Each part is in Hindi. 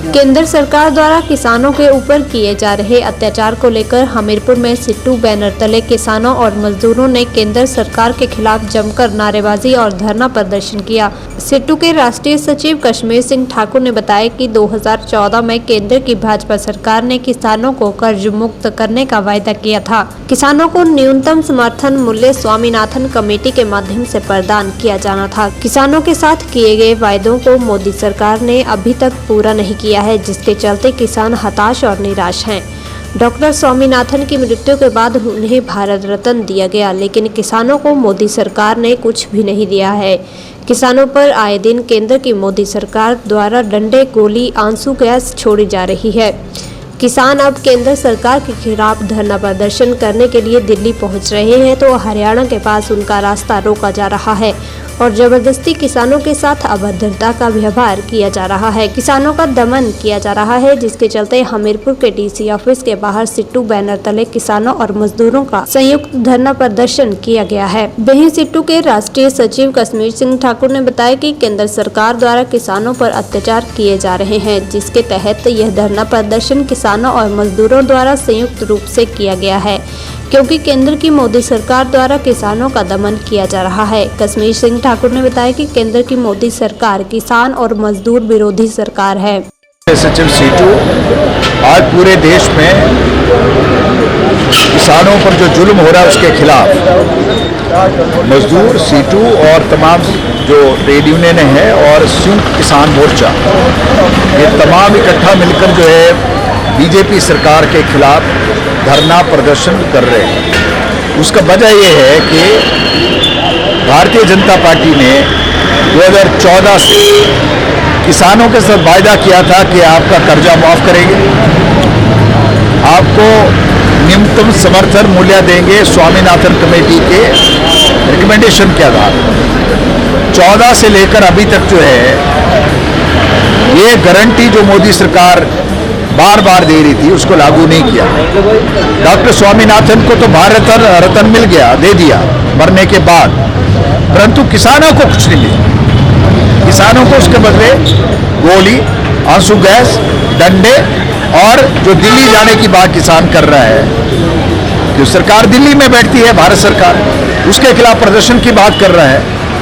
केंद्र सरकार द्वारा किसानों के ऊपर किए जा रहे अत्याचार को लेकर हमीरपुर में सिट्टू बैनर तले किसानों और मजदूरों ने केंद्र सरकार के खिलाफ जमकर नारेबाजी और धरना प्रदर्शन किया। सिट्टू के राष्ट्रीय सचिव कश्मीर सिंह ठाकुर ने बताया कि 2014 में केंद्र की भाजपा सरकार ने किसानों को कर्ज मुक्त करने का वायदा किया था। किसानों को न्यूनतम समर्थन मूल्य स्वामीनाथन कमेटी के माध्यम से प्रदान किया जाना था। किसानों के साथ किए गए वायदों को मोदी सरकार ने अभी तक पूरा नहीं किया है, जिसके चलते किसान हताश और निराश हैं। डॉक्टर स्वामीनाथन की मृत्यु के बाद उन्हें भारत रत्न दिया गया, लेकिन किसानों को मोदी सरकार ने कुछ भी नहीं दिया है। किसानों पर आए दिन केंद्र की मोदी सरकार द्वारा डंडे, गोली, आंसू गैस छोड़ी जा रही है। किसान अब केंद्र सरकार के खिलाफ धरना प्रदर्शन करने के लिए दिल्ली पहुंच रहे हैं, तो हरियाणा के पास उनका रास्ता रोका जा रहा है और जबरदस्ती किसानों के साथ अभद्रता का व्यवहार किया जा रहा है। किसानों का दमन किया जा रहा है, जिसके चलते हमीरपुर के डीसी ऑफिस के बाहर सिट्टू बैनर तले किसानों और मजदूरों का संयुक्त धरना प्रदर्शन किया गया है। वहीं सिट्टू के राष्ट्रीय सचिव कश्मीर सिंह ठाकुर ने बताया कि केंद्र सरकार द्वारा किसानों पर अत्याचार किए जा रहे हैं, जिसके तहत यह धरना प्रदर्शन किसानों और मजदूरों द्वारा संयुक्त रूप से किया गया है, क्योंकि केंद्र की मोदी सरकार द्वारा किसानों का दमन किया जा रहा है। कश्मीर सिंह ठाकुर ने बताया कि केंद्र की मोदी सरकार किसान और मजदूर विरोधी सरकार है। सचिव सीटू आज पूरे देश में किसानों पर जो जुल्म हो रहा है उसके खिलाफ मजदूर, सीटू और तमाम जो ट्रेड यूनियन है और संयुक्त किसान मोर्चा, ये तमाम इकट्ठा मिलकर जो है बीजेपी सरकार के खिलाफ धरना प्रदर्शन कर रहे हैं। उसका वजह यह है कि भारतीय जनता पार्टी ने 2014 से किसानों के साथ वायदा किया था कि आपका कर्जा माफ करेंगे, आपको न्यूनतम समर्थन मूल्य देंगे स्वामीनाथन कमेटी के रिकमेंडेशन के आधार पर। 14 से लेकर अभी तक जो है ये गारंटी जो मोदी सरकार बार बार दे रही थी उसको लागू नहीं किया। डॉक्टर स्वामीनाथन को तो भारत रत्न मिल गया, दे दिया मरने के बाद, परंतु किसानों को कुछ नहीं मिला। किसानों को उसके बदले गोली, आंसू गैस, डंडे और जो दिल्ली जाने की बात किसान कर रहा है, जो सरकार दिल्ली में बैठती है भारत सरकार, उसके खिलाफ प्रदर्शन की बात कर रहा है,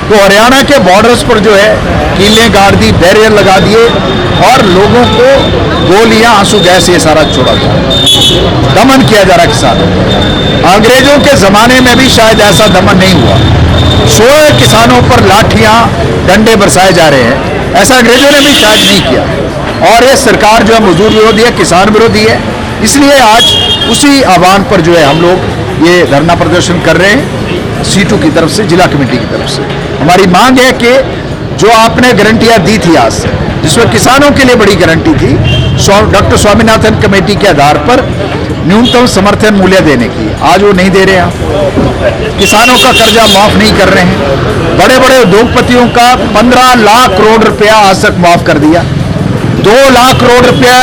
तो हरियाणा के बॉर्डर्स पर जो है कीलें गाड़ दी, बैरियर लगा दिए और लोगों को गोलियां, आंसू गैस ये सारा छोड़ा गया, दमन किया जा रहा है किसानों। अंग्रेजों के जमाने में भी शायद ऐसा दमन नहीं हुआ। 16 किसानों पर लाठियां, डंडे बरसाए जा रहे हैं, ऐसा अंग्रेजों ने भी शायद नहीं किया। और ये सरकार जो है मजदूर विरोधी है, किसान विरोधी है, इसलिए आज उसी आह्वान पर जो है हम लोग ये धरना प्रदर्शन कर रहे हैं सीटू की तरफ से, जिला कमेटी की तरफ से। हमारी मांग है कि जो आपने गारंटियां दी थी आज से, जिसमें किसानों के लिए बड़ी गारंटी थी डॉक्टर स्वामीनाथन कमेटी के आधार पर न्यूनतम समर्थन मूल्य देने की, आज वो नहीं दे रहे हैं। किसानों का कर्जा माफ नहीं कर रहे हैं। बड़े बड़े उद्योगपतियों का 15 लाख करोड़ रुपया आज तक माफ कर दिया। 2 लाख करोड़ रुपया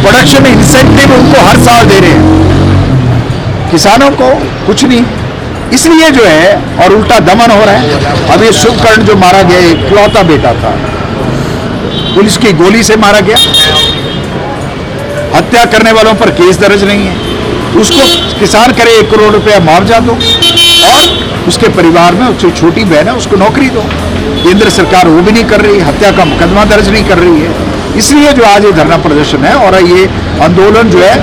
प्रोडक्शन इंसेंटिव उनको हर साल दे रहे हैं, किसानों को कुछ नहीं। इसलिए जो है और उल्टा दमन हो रहा है। अब ये शुभकर्ण जो मारा गया, इकलौता बेटा था, पुलिस की गोली से मारा गया, हत्या करने वालों पर केस दर्ज नहीं है, उसको किसान करे 1 करोड़ रुपया मुआवजा दो और उसके परिवार में उसकी छोटी बहन है उसको नौकरी दो। केंद्र सरकार वो भी नहीं कर रही, हत्या का मुकदमा दर्ज नहीं कर रही है। इसलिए जो आज ये धरना प्रदर्शन है और ये आंदोलन जो है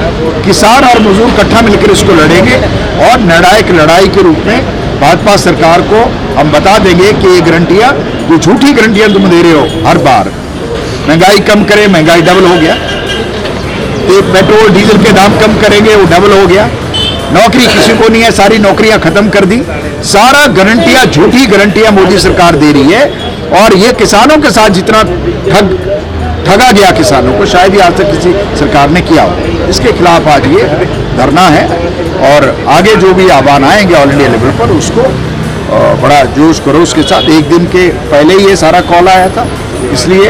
किसान और मजदूर इकट्ठा मिलकर इसको लड़ेंगे और निर्णायक लड़ाई के रूप में भाजपा सरकार को हम बता देंगे कि ये गारंटियां, जो झूठी गारंटियां तुम दे रहे हो हर बार, महंगाई कम करे, महंगाई डबल हो गया, पेट्रोल डीजल के दाम कम करेंगे, वो डबल हो गया, नौकरी किसी को नहीं है, सारी नौकरियां खत्म कर दी, सारा गारंटियां, झूठी गारंटियां मोदी सरकार दे रही है। और ये किसानों के साथ जितना ठगा गया किसानों को, शायद ही आज तक किसी सरकार ने किया हो। इसके खिलाफ आज ये धरना है और आगे जो भी आह्वान आएंगे ऑल इंडिया लेवल पर उसको बड़ा जोश खरोश के साथ, एक दिन के पहले ही ये सारा कॉल आया था, इसलिए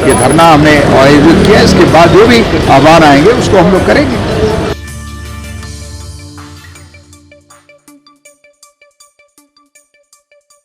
ये धरना हमने आयोजित किया। इसके बाद जो भी आह्वान आएंगे उसको हम लोग करेंगे।